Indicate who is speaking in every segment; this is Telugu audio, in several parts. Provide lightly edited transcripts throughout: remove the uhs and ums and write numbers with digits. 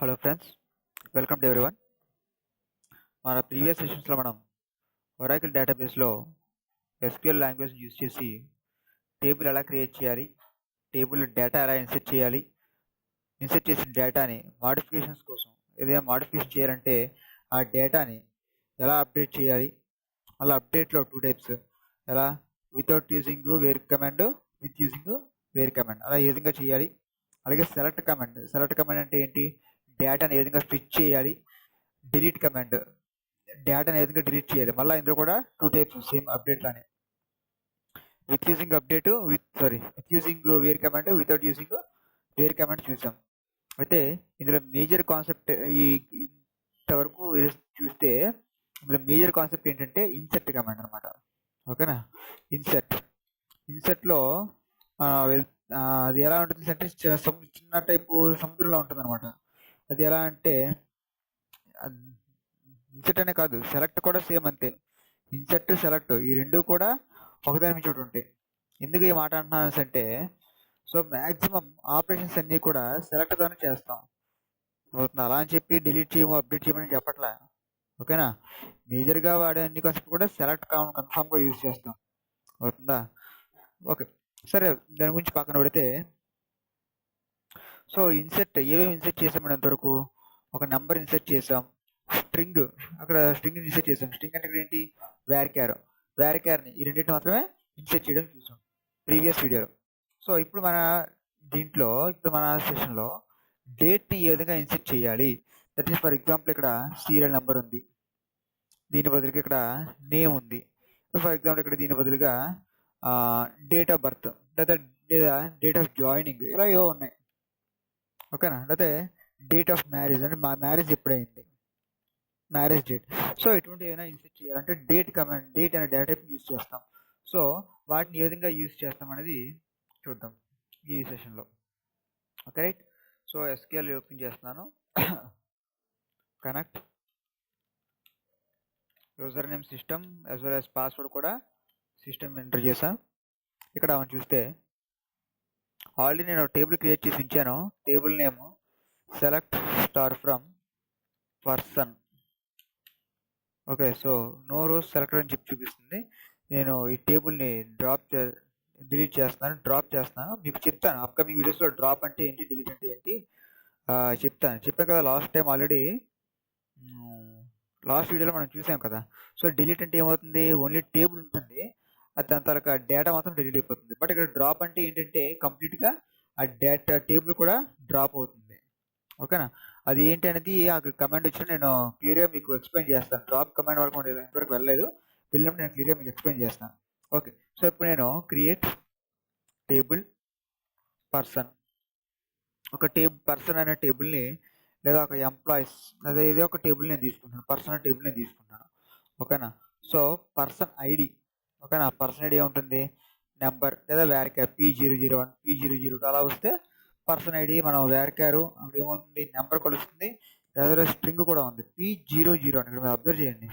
Speaker 1: Hello friends, welcome to everyone. మన ప్రీవియస్ సెషన్స్లో మనం ఒరాకిల్ డేటాబేస్లో ఎస్క్యూఎల్ లాంగ్వేజ్ యూజ్ చేసి టేబుల్ ఎలా క్రియేట్ చేయాలి, టేబుల్ డేటా ఎలా ఇన్సర్ట్ చేయాలి, ఇన్సర్ట్ చేసిన డేటాని మాడిఫికేషన్స్ కోసం ఏదైనా మాడిఫికేషన్ చేయాలంటే ఆ డేటాని ఎలా అప్డేట్ చేయాలి. అలా అప్డేట్లో 2 టైప్స్, ఎలా without using where command, with using where command, అలా ఏ విధంగా చేయాలి. అలాగే సెలెక్ట్ కమాండ్ అంటే ఏంటి, డేటాని ఏ విధంగా ఫిచ్ చేయాలి. డిలీట్ కమాండ్, డేటాని ఏ విధంగా డిలీట్ చేయాలి. మళ్ళీ ఇందులో కూడా 2 టైప్స్ సేమ్ అప్డేట్ లానే, with using update, with using where command, without using where command చూసాం. అయితే ఇందులో మేజర్ కాన్సెప్ట్ ఇంతవరకు చూస్తే ఇందులో మేజర్ కాన్సెప్ట్ ఏంటంటే ఇన్సర్ట్ కమాండ్ అనమాట. ఓకేనా, ఇన్సర్ట్లో అది ఎలా ఉంటుంది అంటే చిన్న టైపు సముద్రంలో ఉంటుంది అనమాట. అది ఎలా అంటే ఇన్సర్ట్ అనే కాదు, సెలెక్ట్ కూడా సేమ్ అంతే. ఇన్సర్ట్, సెలెక్ట్ ఈ రెండు కూడా ఒకదాని నుంచి ఒకటి ఉంటాయి. ఎందుకు ఈ మాట అంటున్నాను అంటే, సో మ్యాక్సిమం ఆపరేషన్స్ అన్నీ కూడా సెలెక్ట్తోనే చేస్తాం. అవుతుంది, అలా అని చెప్పి డిలీట్ చేయము, అప్డేట్ చేయమని చెప్పట్లే. ఓకేనా, మేజర్గా వాడే అన్ని కాన్సెప్ట్ కూడా సెలెక్ట్ కన్ఫామ్గా యూజ్ చేస్తాం. అవుతుందా? ఓకే, సరే దాని గురించి పక్కన పెడితే, సో ఇన్సర్ట్ ఏమేమి ఇన్సర్ట్ చేసాం ఇంతవరకు, ఒక నెంబర్ ఇన్సర్ట్ చేసాం, స్ట్రింగ్ అక్కడ స్ట్రింగ్ ఇన్సర్ట్ చేసాం. స్ట్రింగ్ అంటే ఇక్కడ ఏంటి, వ్యారిక్యార్ని ఈ రెండింటిని మాత్రమే ఇన్సర్ట్ చేయడం చూసాం ప్రీవియస్ వీడియోలో. సో ఇప్పుడు మన సెషన్లో డేట్ని ఏ విధంగా ఇన్సర్ట్ చేయాలి. దట్ ఈస్ ఫర్ ఎగ్జాంపుల్ ఇక్కడ సీరియల్ నెంబర్ ఉంది, దీని బదులుగా ఇక్కడ నేమ్ ఉంది. ఫర్ ఎగ్జాంపుల్ ఇక్కడ దీని బదులుగా డేట్ ఆఫ్ బర్త్ లేదా డేట్ ఆఫ్ జాయినింగ్ ఇలా ఏవో ఉన్నాయి. ఓకేనా, లేకపోతే డేట్ ఆఫ్ మ్యారేజ్ అంటే మా మ్యారేజ్ ఎప్పుడైంది, మ్యారేజ్ డేట్. సో ఇటువంటి ఏమైనా ఇన్సర్ట్ చేయాలంటే డేట్ అనే డేటా టైప్ యూజ్ చేస్తాం. సో వాటిని ఏ విధంగా యూజ్ చేస్తాం అనేది చూద్దాం ఈ సెషన్లో. Okay right, so SQL open చేస్తున్నాను. Connect user name system as well as password కూడా సిస్టమ్ ఎంటర్ చేశాను. ఇక్కడ మనం చూస్తే ఆల్రెడీ నేను టేబుల్ క్రియేట్ చేసి ఉంచాను. Table name select star from person. Okay, so no rows selected అని చెప్పి చూపిస్తుంది. నేను ఈ టేబుల్ని డిలీట్ చేస్తున్నాను. మీకు చెప్తాను అప్కమింగ్ వీడియోస్లో డ్రాప్ అంటే ఏంటి, డిలీట్ అంటే ఏంటి చెప్పాను కదా లాస్ట్ టైం ఆల్రెడీ. లాస్ట్ వీడియోలో మనం చూసాం కదా. సో డిలీట్ అంటే ఏమవుతుంది, ఓన్లీ టేబుల్ ఉంటుంది, అది దాని తర్వాత డేటా మాత్రం డిలీట్ అయిపోతుంది. బట్ ఇక్కడ డ్రాప్ అంటే ఏంటంటే కంప్లీట్గా ఆ డేటా టేబుల్ కూడా డ్రాప్ అవుతుంది. ఓకేనా, అది ఏంటి అనేది ఆ కమాండ్ వచ్చి నేను క్లియర్గా మీకు ఎక్స్ప్లెయిన్ చేస్తాను. డ్రాప్ కమాండ్ వరకు ఎంతవరకు వెళ్ళలేదు, వెళ్ళినప్పుడు నేను క్లియర్గా మీకు ఎక్స్ప్లెయిన్ చేస్తాను. ఓకే, సో ఇప్పుడు నేను క్రియేట్ టేబుల్ పర్సన్, ఒక పర్సన్ అనే టేబుల్ని లేదా ఒక ఎంప్లాయీస్ లేదా ఏదో ఒక టేబుల్ నేను తీసుకుంటాను, పర్సన్ టేబుల్ నేను తీసుకుంటాను. ఓకేనా, సో పర్సన్ ఐడి, ఓకేనా, పర్సన్ ఐడి ఉంటుంది నెంబర్ లేదా వ్యారిక్యార్ P001 P002 అలా వస్తే పర్సన్ ఐడి మనం వ్యారిక్యారు అప్పుడు ఏమవుతుంది, నెంబర్ కూడా వస్తుంది, లేదా స్ట్రింగ్ కూడా ఉంది P00 అని. ఇక్కడ మీరు అబ్జర్వ్ చేయండి,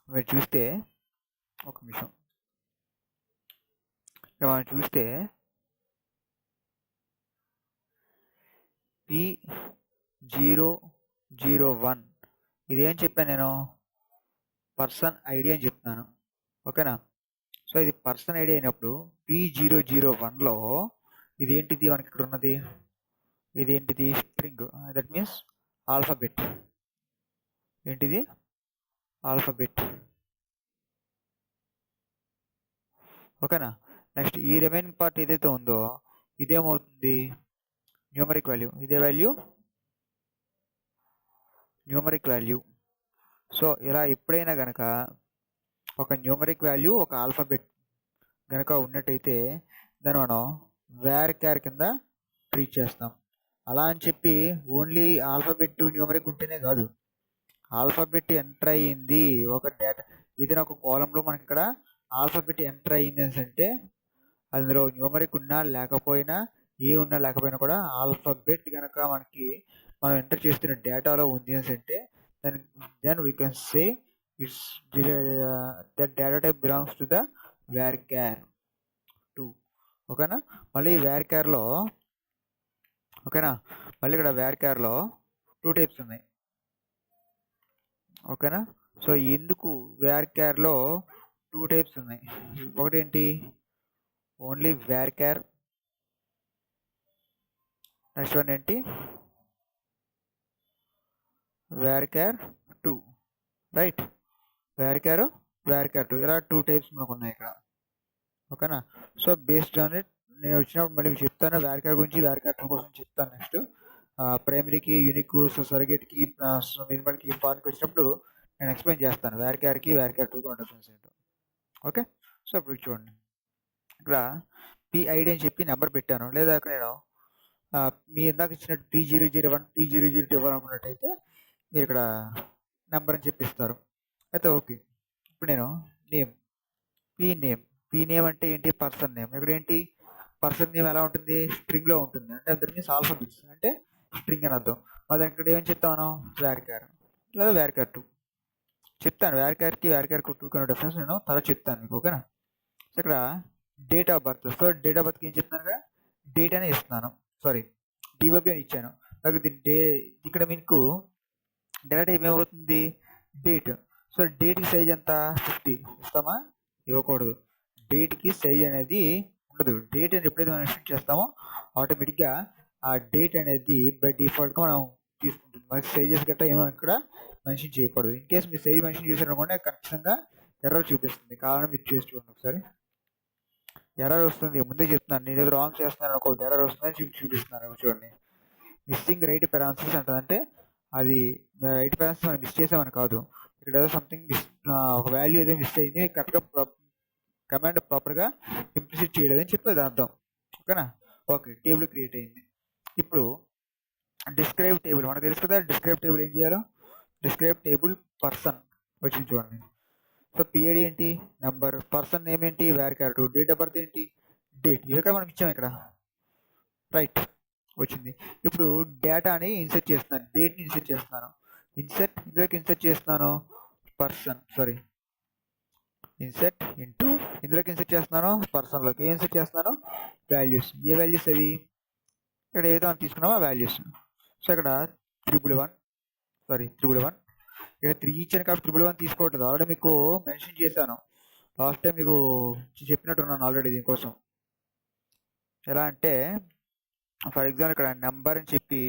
Speaker 1: మీరు చూస్తే ఒక నిమిషం, ఇక్కడ మనం చూస్తే P001 ఇదేం చెప్పాను నేను, పర్సన్ ఐడి అని చెప్తున్నాను. ఓకేనా, సో ఇది పర్సన్ ఐడి అయినప్పుడు P001లో ఇదేంటిది మనకి ఇక్కడ ఉన్నది, ఇదేంటిది స్ట్రింగ్, దట్ మీన్స్ ఆల్ఫాబెట్. ఏంటిది, ఆల్ఫాబెట్. ఓకేనా, నెక్స్ట్ ఈ రిమైనింగ్ పార్ట్ ఏదైతే ఉందో ఇదేమవుతుంది, న్యూమరిక్ వాల్యూ. ఇదే వాల్యూ న్యూమరిక్ వాల్యూ. సో ఇలా ఎప్పుడైనా కనుక ఒక న్యూమరిక్ వాల్యూ ఒక ఆల్ఫాబెట్ కనుక ఉన్నట్టయితే దాన్ని మనం వ్యారిక్యార్ కింద ట్రీట్ చేస్తాం. అలా అని చెప్పి ఓన్లీ ఆల్ఫాబెట్ న్యూమరిక్ ఉంటేనే కాదు, ఆల్ఫాబెట్ ఎంటర్ అయ్యింది ఒక డేటా ఏదైనా ఒక కాలంలో మనకి ఇక్కడ ఆల్ఫాబెట్ ఎంటర్ అయ్యింది అంటే అందులో న్యూమరిక్ ఉన్నా లేకపోయినా, ఉన్నా లేకపోయినా కూడా ఆల్ఫాబెట్ కనుక మనం ఎంటర్ చేస్తున్న డేటాలో ఉంది అంటే then we can say it's that data type belongs to the varchar 2. ఓకేనా, మళ్ళీ వ్యారిక్యార్లో ఓకేనా, మళ్ళీ ఇక్కడ వ్యారిక్యార్లో 2 టైప్స్ ఉన్నాయి. ఓకేనా? సో ఎందుకు varchar-లో 2 టైప్స్ ఉన్నాయి. ఒకటేంటి ఓన్లీ varchar, నెక్స్ట్ వన్ ఏంటి varchar 2, రైట్? varchar 2 ఇలా 2 టైప్స్ మనకు ఉన్నాయి ఇక్కడ. ఓకేనా? సో బేస్డ్ ఆన్ ఇట్ నేను వచ్చినప్పుడు మళ్ళీ చెప్తాను varchar గురించి, varchar 2 కోసం చెప్తాను నెక్స్ట్. ప్రైమరీకి, యూనిక్, సర్గేట్కి, మినిమల్కి, ఫారెన్కి వచ్చినప్పుడు నేను ఎక్స్ప్లెయిన్ చేస్తాను varchar-కి varchar 2కి ఉన్న డిఫరెన్స్ ఏంటో. ఓకే? సో ఇప్పుడు చూడండి, ఇక్కడ PID అని చెప్పి నెంబర్ పెట్టాను, లేదా ఇక్కడ నేను మీ ఇందాక ఇచ్చినట్టు P001 P002 ఇవ్వాలనుకున్నట్టయితే మీరు ఇక్కడ నెంబర్ అని చెప్పిస్తారు. అయితే ఓకే, ఇప్పుడు నేను నేమ్ పీ నేమ్ అంటే ఏంటి? Person name. ఇక్కడ ఏంటి పర్సన్ నేమ్ ఎలా ఉంటుంది? స్ట్రింగ్లో ఉంటుంది, అంటే దట్ మీన్స్ ఆల్ఫాబెట్స్, అంటే స్ట్రింగ్ అని అర్థం. మరి ఇక్కడ ఏమని చెప్తాను? varchar లేదా varchar 2 చెప్తాను. varchar-కి varchar 2 కన్నా డిఫరెన్స్ నేను తర్వాత చెప్తాను మీకు. ఓకేనా? సో ఇక్కడ date of birth. So date of బర్త్కి ఏం చెప్తాను? కదా డేట్ అని ఇస్తున్నాను, సారీ DOB అని ఇచ్చాను. ఇక్కడ మీకు డేటా టైప్ ఏమవుతుంది? డేట్. సో డేట్కి సైజ్ ఎంత? 50 ఇస్తామా? ఇవ్వకూడదు. డేట్కి సైజ్ అనేది ఉండదు. డేట్ అని ఎప్పుడైతే మనం మెన్షన్ చేస్తామో ఆటోమేటిక్గా ఆ డేట్ అనేది బై డిఫాల్ట్గా మనం తీసుకుంటుంది. మనకి సైజెస్ గట్రా ఏమో ఇక్కడ మెన్షన్ చేయకూడదు. ఇన్ కేసు మీరు సైజ్ మెన్షన్ చేశారనుకోండి ఖచ్చితంగా ఎర్రర్ చూపిస్తుంది. కారణం మీరు చేసి చూడండి ఒకసారి. ఎర్రర్ వస్తుంది, ముందే చెప్తున్నాను. నేను ఏదో రాంగ్ చేస్తున్నాను అనుకోవద్దు, ఎర్రర్ వస్తుందని చూపిస్తున్నాను. చూడండి, మిస్సింగ్ రైట్ పారాన్సెస్ అంటుందంటే అది రైట్ పారాన్సెస్ మనం మిస్ చేసామని కాదు. ఇక్కడ ఏదో సంథింగ్ ఒక వాల్యూ ఏదో మిస్ అయింది, కరెక్ట్గా కమాండ్ ప్రాపర్గా ఇంప్లిసిట్ చేయలేదని చెప్పి అది అర్థం. ఓకేనా? ఓకే, టేబుల్ క్రియేట్ అయింది. ఇప్పుడు డిస్క్రైబ్ టేబుల్ మనకు తెలుసు కదా. డిస్క్రైబ్ టేబుల్ ఏం చేయాలో? డిస్క్రైబ్ టేబుల్ పర్సన్ వచ్చింది చూడండి. సో PID ఏంటి? నెంబర్. పర్సన్ నేమ్ ఏంటి? varchar 2. డేట్ ఆఫ్ బర్త్ ఏంటి? డేట్. ఇవే కదా మనం ఇచ్చాము ఇక్కడ, రైట్? వచ్చింది. ఇప్పుడు డేటాని ఇన్సర్ట్ చేస్తున్నాను, డేట్ని ఇన్సర్ట్ చేస్తున్నాను. ఇందులోకి ఇన్సర్ట్ చేస్తున్నాను పర్సన్, సారీ ఇన్సర్ట్ ఇంటూ, ఇందులోకి ఇన్సర్ట్ చేస్తున్నాను పర్సన్లోకి. ఏం ఇన్సర్ట్ చేస్తున్నాను? వాల్యూస్. ఏ వాల్యూస్ అవి? ఇక్కడ ఏదైతే మనం తీసుకున్నామో ఆ వాల్యూస్. సో ఇక్కడ 311 ఇక్కడ 3 ఇచ్చాను కాబట్టి 311 తీసుకోవట్లేదు. ఆల్రెడీ మీకు మెన్షన్ చేశాను, లాస్ట్ టైం మీకు చెప్పినట్టున్నాను ఆల్రెడీ దీనికోసం. ఎలా అంటే ఫర్ ఎగ్జాంపుల్ ఇక్కడ నెంబర్ అని చెప్పి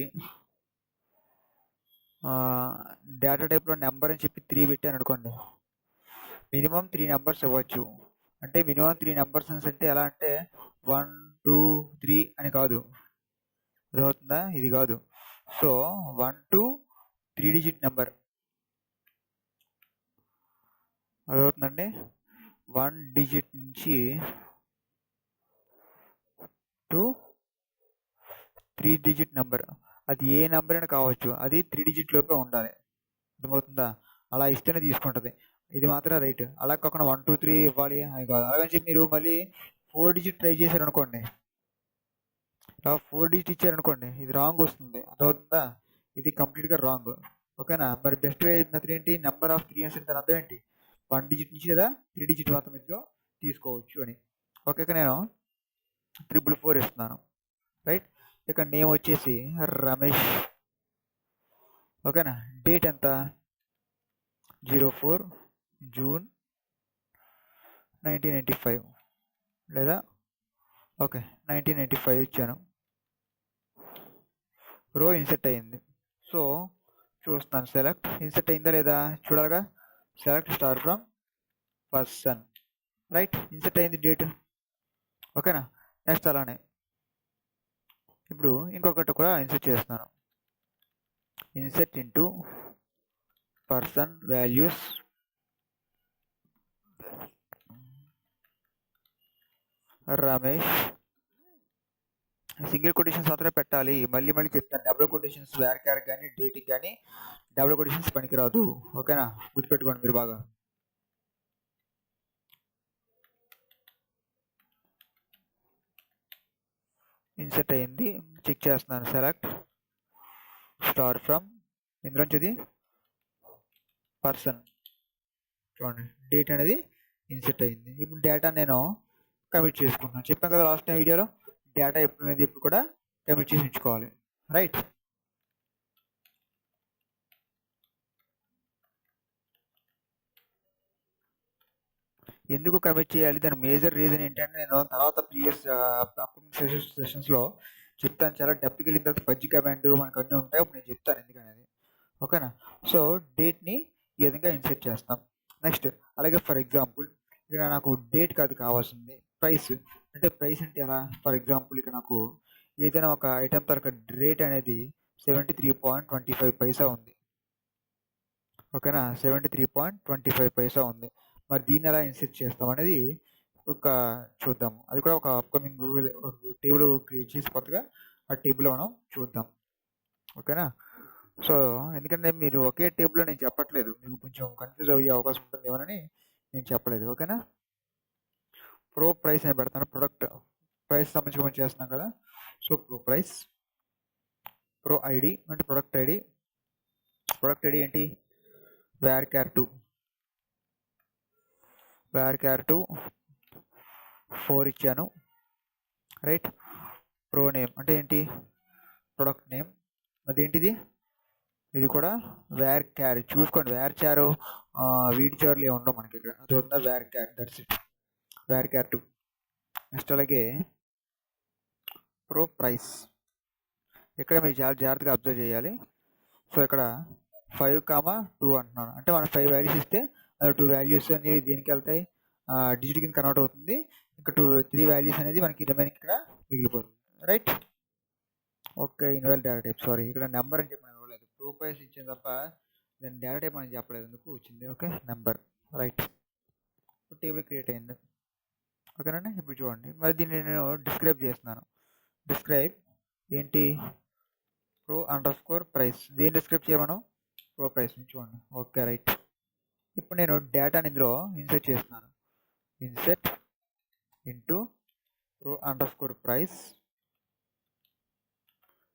Speaker 1: డేటా టైప్లో నెంబర్ అని చెప్పి 3 పెట్టాను అనుకోండి, మినిమం 3 నెంబర్స్ ఇవ్వచ్చు. అంటే మినిమం 3 నెంబర్స్ అంటే ఎలా అంటే 1 2 3 అని కాదు, అర్థమవుతుందా? ఇది కాదు. సో 1 to 3 డిజిట్ నెంబర్, అదవుతుందండి. 1 డిజిట్ నుంచి టు 3 డిజిట్ నెంబర్, అది ఏ నెంబర్ అయినా కావచ్చు, అది 3 డిజిట్ లోపే ఉండాలి. అర్థమవుతుందా? అలా ఇస్తేనే తీసుకుంటుంది. ఇది మాత్రం రైట్. అలా కాకుండా 1 2 3 ఇవ్వాలి అని కాదు. అలాగని చెప్పి మీరు మళ్ళీ 4 డిజిట్ ట్రై చేశారనుకోండి, 4 డిజిట్ ఇచ్చారనుకోండి, ఇది రాంగ్ వస్తుంది. అర్థమవుతుందా? ఇది కంప్లీట్గా రాంగ్. ఓకేనా? మరి బెస్ట్ వే మెథడ్ ఏంటి? నెంబర్ ఆఫ్ 3 అంటే దాని అర్థం ఏంటి? 1 డిజిట్ నుంచి లేదా 3 డిజిట్ మాత్రం మధ్యలో తీసుకోవచ్చు అని. ఓకే, నేను 444 ఇస్తున్నాను, రైట్? ఇక్కడ నేమ్ వచ్చేసి రమేష్. ఓకేనా? డేట్ ఎంత? 04 జూన్ 1995 లేదా ఓకే 1995 ఇచ్చాను. రో ఇన్సెట్ అయ్యింది. సో చూస్తాను, సెలెక్ట్ ఇన్సెట్ అయిందా లేదా చూడాలిగా. Select star from person, right? Insert అయింది డేట్. ఓకేనా? నెక్స్ట్ అలానే ఇప్పుడు ఇంకొకటి కూడా ఇన్సెట్ చేస్తున్నాను. Insert into person values Ramesh. Single quotations మాత్రమే పెట్టాలి. మళ్ళీ చెప్తాను, డబుల్ కొటేషన్స్ varchar కానీ డేట్కి కానీ డబుల్ కొటేషన్స్ పనికిరాదు. ఓకేనా? గుర్తుపెట్టుకోండి మీరు బాగా. ఇన్సెట్ అయ్యింది, చెక్ చేస్తున్నాను. సెలెక్ట్ స్టార్ ఫ్రమ్, ఇందులోంచి అది పర్సన్. చూడండి, డేట్ అనేది ఇన్సెట్ అయ్యింది. ఇప్పుడు డేటా నేను కమిట్ చేసుకుంటున్నాను. చెప్పాను కదా లాస్ట్ టైం వీడియోలో, డేటా ఎప్పుడు అనేది ఇప్పుడు కూడా కమిట్ చేసి ఉంచుకోవాలి, రైట్? ఎందుకు కమిట్ చేయాలి, దాని మేజర్ రీజన్ ఏంటంటే నేను తర్వాత ప్రీవియస్ అప్కమింగ్ సెషన్స్లో చెప్తాను. చాలా డెప్త్కి వెళ్ళిన తర్వాత పజ్జి కమాండ్ మనకు అన్నీ ఉంటాయి, అప్పుడు నేను చెప్తాను ఎందుకనేది. ఓకేనా. సో డేట్ని ఈ విధంగా ఇన్సెట్ చేస్తాం. నెక్స్ట్ అలాగే ఫర్ ఎగ్జాంపుల్ ఇక్కడ నాకు డేట్ కాదు కావాల్సింది, ప్రైస్. అంటే ప్రైస్ అంటే ఎలా, ఫర్ ఎగ్జాంపుల్ ఇక్కడ నాకు ఏదైనా ఒక ఐటమ్ తరక రేట్ అనేది 73.25 పైసా ఉంది. ఓకేనా, 73.25 పైసా ఉంది. మరి దీన్ని ఎలా ఇన్సెట్ చేస్తాం అనేది ఒక చూద్దాం. అది కూడా ఒక అప్కమింగ్ టేబుల్ క్రియేట్ చేసి కొత్తగా ఆ టేబుల్లో మనం చూద్దాం. ఓకేనా. సో ఎందుకంటే మీరు ఒకే టేబుల్లో నేను చెప్పట్లేదు, మీకు కొంచెం కన్ఫ్యూజ్ అయ్యే అవకాశం ఉంటుంది ఏమని నేను చెప్పలేదు. ఓకేనా. ప్రో ప్రైస్ అని పెడతాను, ప్రొడక్ట్ ప్రైస్ సంబంధించి మనం చేస్తున్నాం కదా. So pro price, pro ID అంటే ప్రొడక్ట్ ఐడి. ప్రొడక్ట్ ఐడి ఏంటి, varchar2 4 ఇచ్చాను, రైట్. ప్రో నేమ్ అంటే ఏంటి, ప్రొడక్ట్ నేమ్. అదేంటిది, ఇది కూడా varchar. చూసుకోండి, varchar వీడి చార్లు ఏమి ఉండవు మనకి ఇక్కడ, అది ఉందా varchar, that's it, varchar2. Next అలాగే ప్రో ప్రైస్, ఇక్కడ మీరు చాలా జాగ్రత్తగా అబ్జర్వ్ చేయాలి. సో ఇక్కడ 5,2 అంటున్నాను, అంటే మనం 5 వాల్యూస్ ఇస్తే అది 2 వాల్యూస్ అనేవి దేనికి వెళ్తాయి, డిజిట్ కింద కన్వర్ట్ అవుతుంది. ఇంకా 3 వాల్యూస్ అనేది మనకి రిమైనింగ్ ఇక్కడ మిగిలిపోతుంది, right. Okay. Involve data type, sorry ఇక్కడ నెంబర్ అని చెప్పి ఇవ్వలేదు, ప్రో ప్రైస్ ఇచ్చింది తప్ప దాని డేటా టైప్ అని చెప్పలేదు, ఎందుకు వచ్చింది. Okay, number, right. Table create అయింది. ఓకేనండి. ఇప్పుడు చూడండి, మరి దీన్ని నేను డిస్క్రైబ్ చేస్తున్నాను. డిస్క్రైబ్ ఏంటి, ప్రో అండర్ స్కోర్ ప్రైస్. దేని డిస్క్రైబ్ చేయమను, ప్రో ప్రైస్ చూడండి. Okay, right. ఇప్పుడు నేను డేటాని ఇందులో ఇన్సర్ట్ చేస్తున్నాను. Insert into pro under score price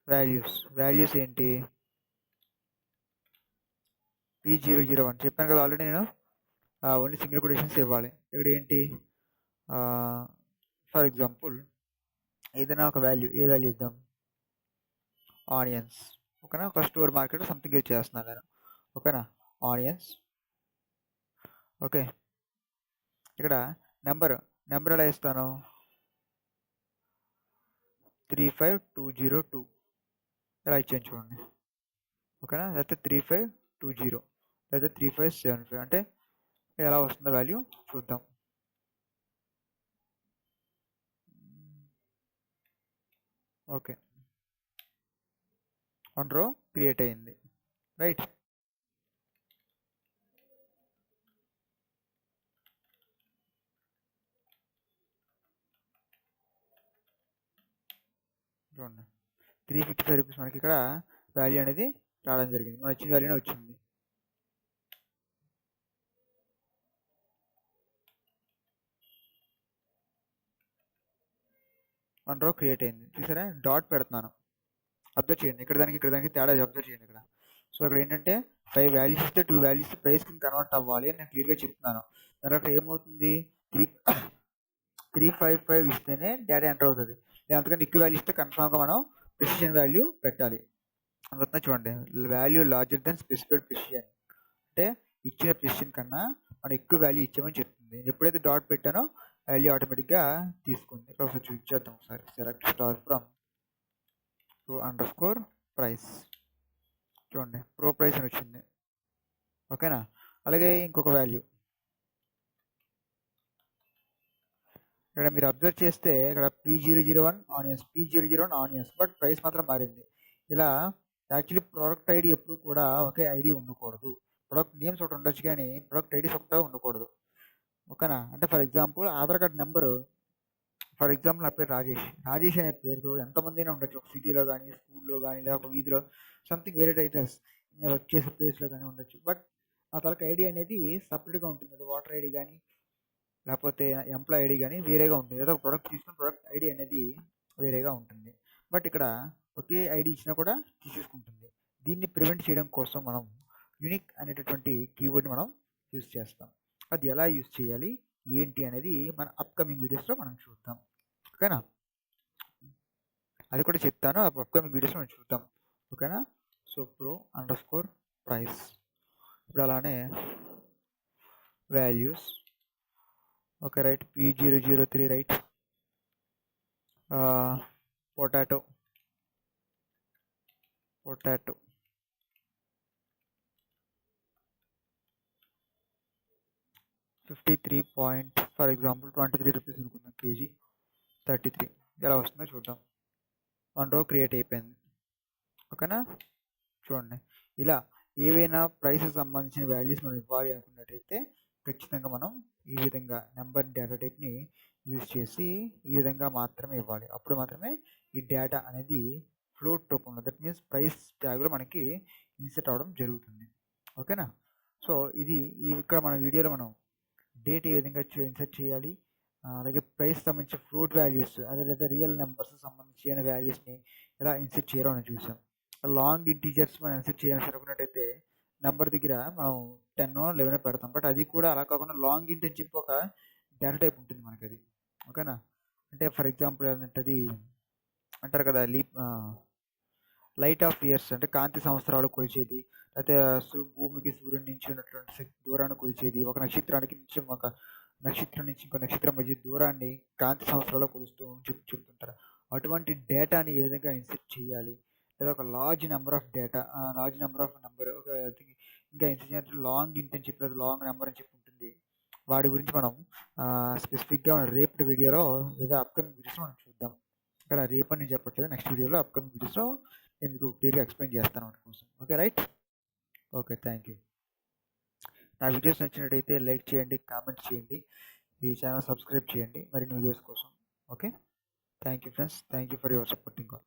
Speaker 1: values. Values ఏంటి, P001 చెప్పాను కదా ఆల్రెడీ నేను, ఓన్లీ సింగిల్ కొటేషన్స్ ఇవ్వాలి. ఇక్కడ ఏంటి, ఫర్ ఎగ్జాంపుల్ ఏదైనా ఒక వాల్యూ, ఏ వాల్యూ ఇద్దాం, ఆనియన్స్. ఓకేనా, ఒక స్టోర్ మార్కెట్ సంథింగ్ యూజ్ చేస్తున్నాను నేను. ఓకేనా, ఆనియన్స్. ఓకే, ఇక్కడ నెంబర్ ఎలా ఇస్తాను, 35202 ఇలా ఇచ్చాను చూడండి. ఓకేనా, లేకపోతే 3520 లేదా 3575, అంటే ఎలా వస్తుందో వాల్యూ చూద్దాం. ఓకే, 1 రో క్రియేట్ అయింది, రైట్. చూడండి, 355 రూపీస్ మనకి ఇక్కడ వాల్యూ అనేది రావడం జరిగింది, మన వచ్చిన వాల్యూనే వచ్చింది. వన్ రో క్రియేట్ అయింది, చూసారా. డాట్ పెడుతున్నాను, అబ్జర్వ్ చేయండి, ఇక్కడ దానికి తేడా అబ్జర్వ్ చేయండి ఇక్కడ. సో ఇక్కడ ఏంటంటే 5 వాల్యూస్ ఇస్తే 2 వాల్యూస్ ప్రైస్ కింద కన్వర్ట్ అవ్వాలి అని నేను క్లియర్గా చెప్తున్నాను. తర్వాత ఏమవుతుంది, 355 ఇస్తేనే డేటా ఎంటర్ అవుతుంది, అంతకంటే ఎక్కువ వాల్యూ ఇస్తే కన్ఫామ్గా మనం ప్రిసిషన్ వాల్యూ పెట్టాలి. అందువల్ల చూడండి, value larger than specified precision, అంటే ఇచ్చిన ప్రిసిషన్ కన్నా మనం ఎక్కువ వాల్యూ ఇచ్చామని చెప్తుంది. ఎప్పుడైతే డాట్ పెట్టానో వాల్యూ ఆటోమేటిక్గా తీసుకుంది. ఇక్కడ ఒకసారి చూపించేద్దాం, ఒకసారి select star from pro under score price. చూడండి, ప్రో ప్రైస్ అని వచ్చింది. ఓకేనా. అలాగే ఇంకొక వాల్యూ ఇక్కడ మీరు అబ్జర్వ్ చేస్తే ఇక్కడ P001 onions, P001 onions, but price మాత్రం మారింది. ఇలా యాక్చువల్లీ ప్రోడక్ట్ ఐడి ఎప్పుడు కూడా ఒకే ఐడి ఉండకూడదు, ప్రొడక్ట్ నేమ్స్ ఒకటి ఉండొచ్చు కానీ ప్రొడక్ట్ ఐడీస్ ఒకటే ఉండకూడదు. ఓకేనా. అంటే for example Aadhaar card number, for example నా పేరు రాజేష్ అనే పేరుతో ఎంతమంది అయినా ఉండొచ్చు, ఒక సిటీలో కానీ, స్కూల్లో కానీ, లేదా ఒక వీధిలో సంథింగ్ వేరే టైటిల్స్ నేను వర్క్ చేసే ప్లేస్లో కానీ ఉండొచ్చు. బట్ ఆ తలక ఐడి అనేది సపరేట్గా ఉంటుంది, అది వాటర్ ఐడి కానీ లేకపోతే ఎంప్లాయ్ ఐడి కానీ వేరేగా ఉంటుంది, లేదా ఒక ప్రొడక్ట్ తీసుకున్న ప్రొడక్ట్ ఐడి అనేది వేరేగా ఉంటుంది. బట్ ఇక్కడ ఒకే ఐడి ఇచ్చినా కూడా తీసేసుకుంటుంది. దీన్ని ప్రివెంట్ చేయడం కోసం మనం యూనిక్ అనేటటువంటి కీవర్డ్ మనం యూజ్ చేస్తాం. అది ఎలా యూజ్ చేయాలి ఏంటి అనేది మన అప్కమింగ్ వీడియోస్లో మనం చూద్దాం. ఓకేనా, అది కూడా చెప్తాను, అప్కమింగ్ వీడియోస్లో మనం చూద్దాం. ఓకేనా. So pro under score price, ఇప్పుడు అలానే values Okay, right. P003, right. Potato 53 point, for example 23 rupees అనుకుందాం కేజీ 33 ఎలా వస్తుందో చూద్దాం. 1 రో క్రియేట్ అయిపోయింది. ఓకేనా, చూడండి ఇలా ఏవైనా ప్రైస్కి సంబంధించిన వాల్యూస్ మనం ఇవ్వాలి అనుకున్నట్టయితే ఖచ్చితంగా మనం ఈ విధంగా నెంబర్ డేటా టైప్ని యూజ్ చేసి ఈ విధంగా మాత్రమే ఇవ్వాలి. అప్పుడు మాత్రమే ఈ డేటా అనేది ఫ్లోట్ రూపంలో, దట్ మీన్స్ ప్రైస్ ట్యాగ్లో మనకి ఇన్సర్ట్ అవ్వడం జరుగుతుంది. ఓకేనా, సో ఇది ఇక్కడ మన వీడియోలో మనం డేట్ ఏ విధంగా ఇన్సర్ట్ చేయాలి, అలాగే ప్రైస్ సంబంధించిన ఫ్లోట్ వాల్యూస్, అదే లేదా రియల్ నెంబర్స్ సంబంధించిన వాల్యూస్ని ఎలా ఇన్సర్ట్ చేయాలో మనం చూసాం. లాంగ్ ఇంటీజర్స్ మనం ఇన్సర్ట్ చేయాలని అనుకున్నట్టయితే నెంబర్ దగ్గర మనం 10 11 పెడతాం. బట్ అది కూడా అలా కాకుండా లాంగ్ ఇంట్ అని చెప్పి ఒక డేటా టైప్ ఉంటుంది మనకి అది. ఓకేనా, అంటే ఫర్ ఎగ్జాంపుల్ ఏంటంటే అంటారు కదా, లైట్ ఆఫ్ ఇయర్స్ అంటే కాంతి సంవత్సరాలు కొలిచేది, అయితే భూమికి సూర్యుడి నుంచి ఉన్నటువంటి దూరాన్ని కొలిచేది, ఒక నక్షత్రానికి నుంచి ఒక నక్షత్రం నుంచి ఇంకో నక్షత్రం మధ్య దూరాన్ని కాంతి సంవత్సరాలు కొలుస్తూ చెప్తుంటారు. అటువంటి డేటాని ఏ విధంగా ఇన్సర్ట్ చేయాలి, లేదా ఒక large number of data, large number of number, ఒక ఇంకా ఇన్సర్ట్ చేయాలంటే లాంగ్ ఇంట్ అని చెప్పి, లాంగ్ నెంబర్ అని చెప్పి ఉంటుంది. వాటి గురించి మనం స్పెసిఫిక్గా మనం రేపు వీడియోలో లేదా అప్కమింగ్ వీడియోస్లో మనం చూద్దాం. కానీ రేపు అని చెప్పట్లేదు, నెక్స్ట్ వీడియోలో అప్కమింగ్ వీడియోస్లో నేను మీకు క్లియర్గా ఎక్స్ప్లెయిన్ చేస్తాను వాటి కోసం. Okay, right. Okay, thank you. నా వీడియోస్ నచ్చినట్టయితే లైక్ చేయండి, కామెంట్ చేయండి, ఈ ఛానల్ సబ్స్క్రైబ్ చేయండి మరిన్ని వీడియోస్ కోసం. Okay, thank you friends, thank you for your supporting call.